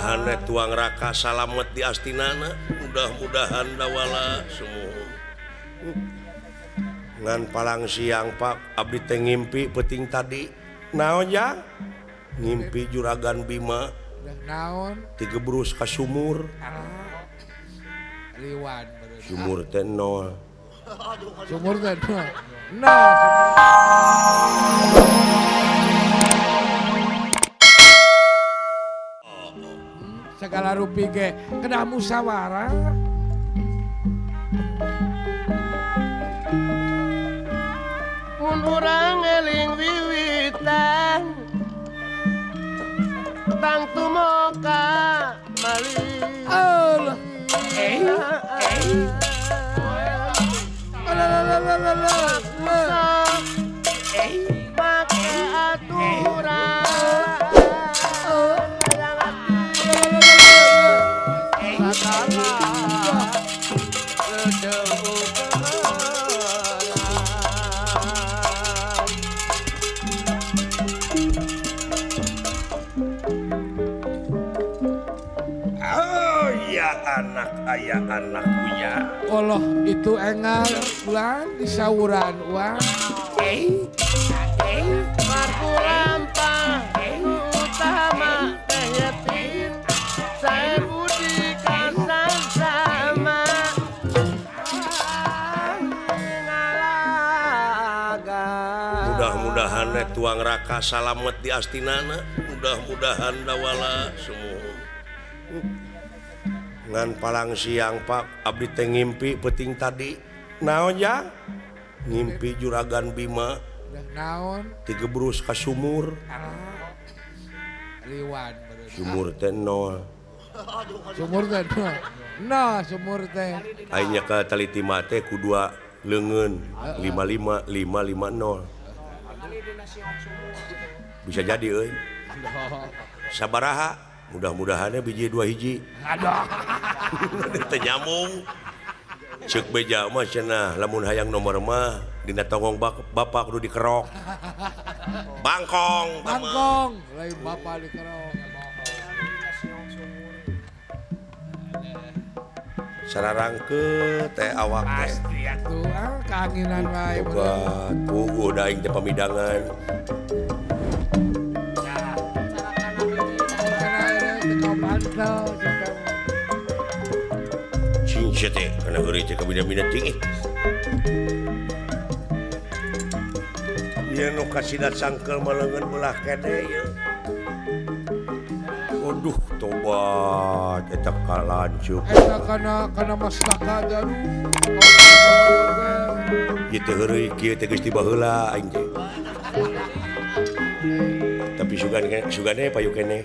mudah-mudahan tuang raka salamet di astinana, mudah-mudahan dawala semua ngan palang siang Pak abdi teh ngimpi peting tadi naon ya ngimpi juragan Bima naon digebrus ka sumur liwan sumur teh nol sumur teh nol segala rupi ge kena musyawarah mun urang eling wiwitan tang tumoka malih Allah pake aturan anak punya Allah itu engal bulan di sauran uang Marku lampah utama teh yatim saya budi kasar sama ngalaga mudah-mudahan tuang raka salamet di astinana, mudah-mudahan dawala semua ngan palang siang Pak abdi teh ngimpi peting tadi naon ya ngimpi juragan Bima naon digebrus ka sumur liwan sumur teh nol sumur teh nol sumur teh akhirnya ke taliti mate ku dua leungeun 55550 bisa jadi euy sabaraha mudah-mudahannya biji 2 hiji aduh teu nyambung ceuk beja mah cenah lamun hayang nomor mah dina tongong bapak kudu dikerok bangkong lain bapak dikerok sararangke teh awak teh pasti atuh keanginan wae obat puguh da aing teh pamidangan cincin teh karena geri teh kabina-bina tinggi ieu nu kasidat sangkel maleungeun belah kene ieu waduh tobat eta kalancup eta kana maslaka jaru ieu teh heureuy kieu teh geus tiba heula aing teh tapi sugane payu keneh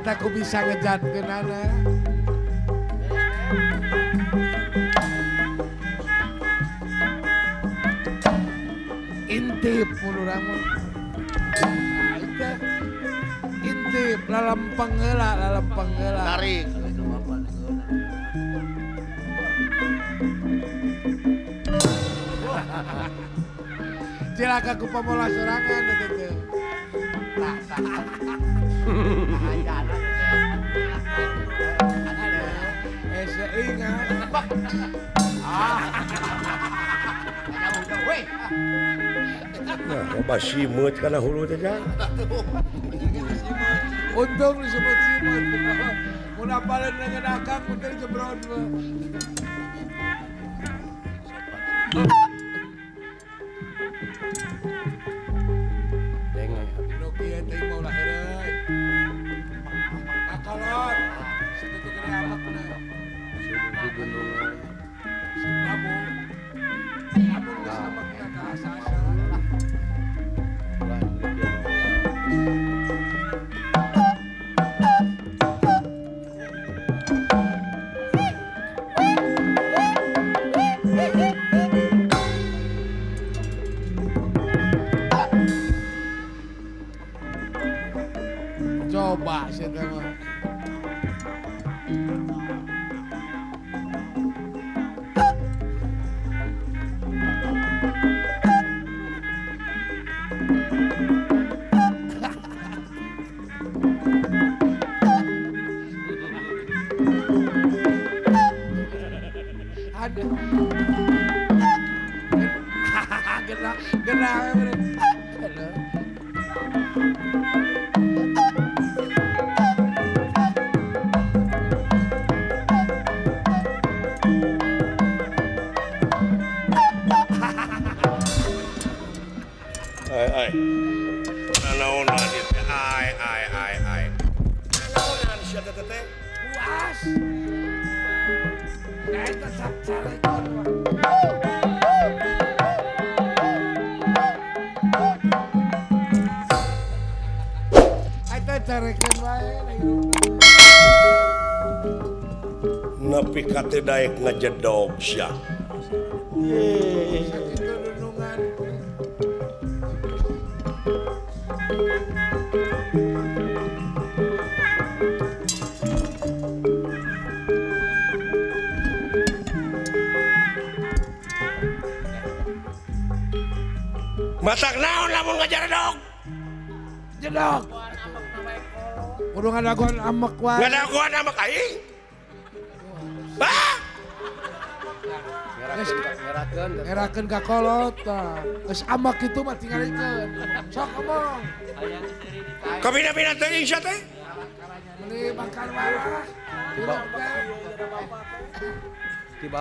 eta ku bisa ngejatkeunana intip mun urang mah eta intip lalempeng heula tarik cilaka ku pamola sorangan teh seingat nah loba simut kana hulu teh jan untung disebut simut mun apaleun dengan akang mun jebrod Nokia teh mau lah heureuy. Akalon. Segitu gede amat bener. Abung. Abung geus nemek ka asa-asa. Coba sih mah. Ada. Genah. Ai. Nanaonan ieu teh ai. Nanaonan sia teh teh? Puas. Eta sacarekon. Eta carekeun wae na hirupna. Nepi ka teu daek ngajedog sia. Sakitu nunungan. Masak naon lamun ngajedog? Jedog. Kudu ngadaguan amek wae. Ngadaguan sama aing? Hah? Ngerakeun ka kolot tah. Geus amek kitu mah tingalikeun. Sok omong. Kabina-bina teuing sia teh? Meuli bakar warah.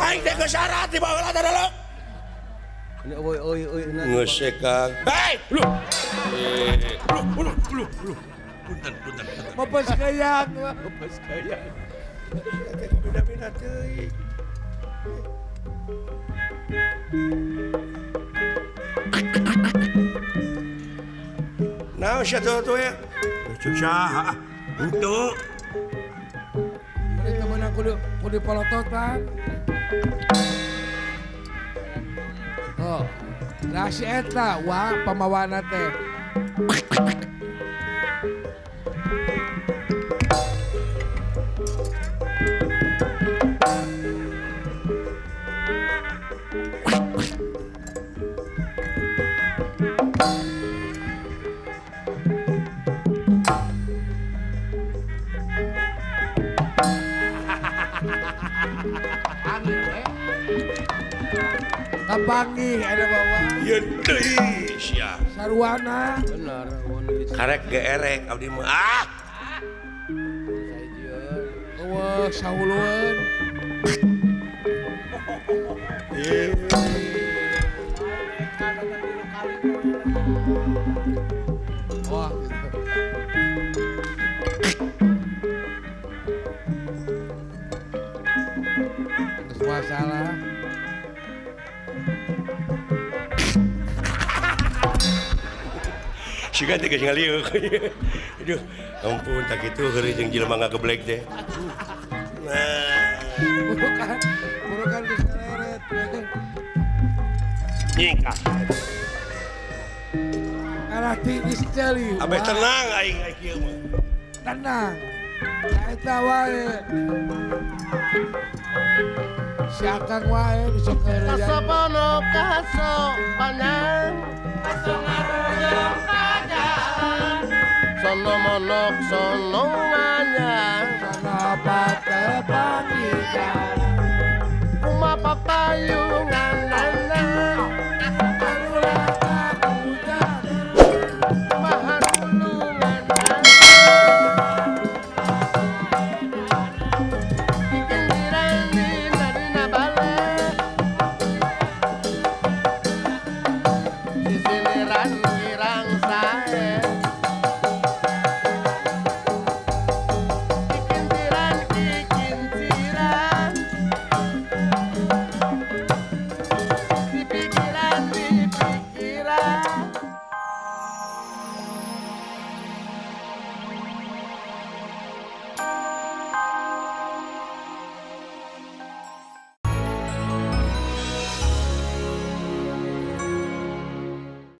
Aing teh geus sarat di baheula teh dulu. Ngesekang. Hei, lu. Punten. Mapes gayang. Kabina-bina teuing. Naon sia tuh ya? Cuk saha? Henteu. Meuli teu meunang kudu polototan. Oh, nah si eta wah pamawana teh. Kapanggih ada bawa. Ieu deui sia. Sarwana. Benar, Karek geerek abdi mah. Ah. Eueuh saulueun. Wah gitu. Terus masalah. Siga teh geus ngaliuk. Aduh, ampun tak kitu heureuy jeung jelema ngageblek teh. Nah, Burukan geus ngeleret. nyingkah. Arah tingis celi. Abeh tenang aing kieu mah. Tenang. Eta wae. Si Akang wae bisa keureuyan. Kasopono kaso panjang sono monok sono manyang Kenapa tepanikan? Uma papayungan nana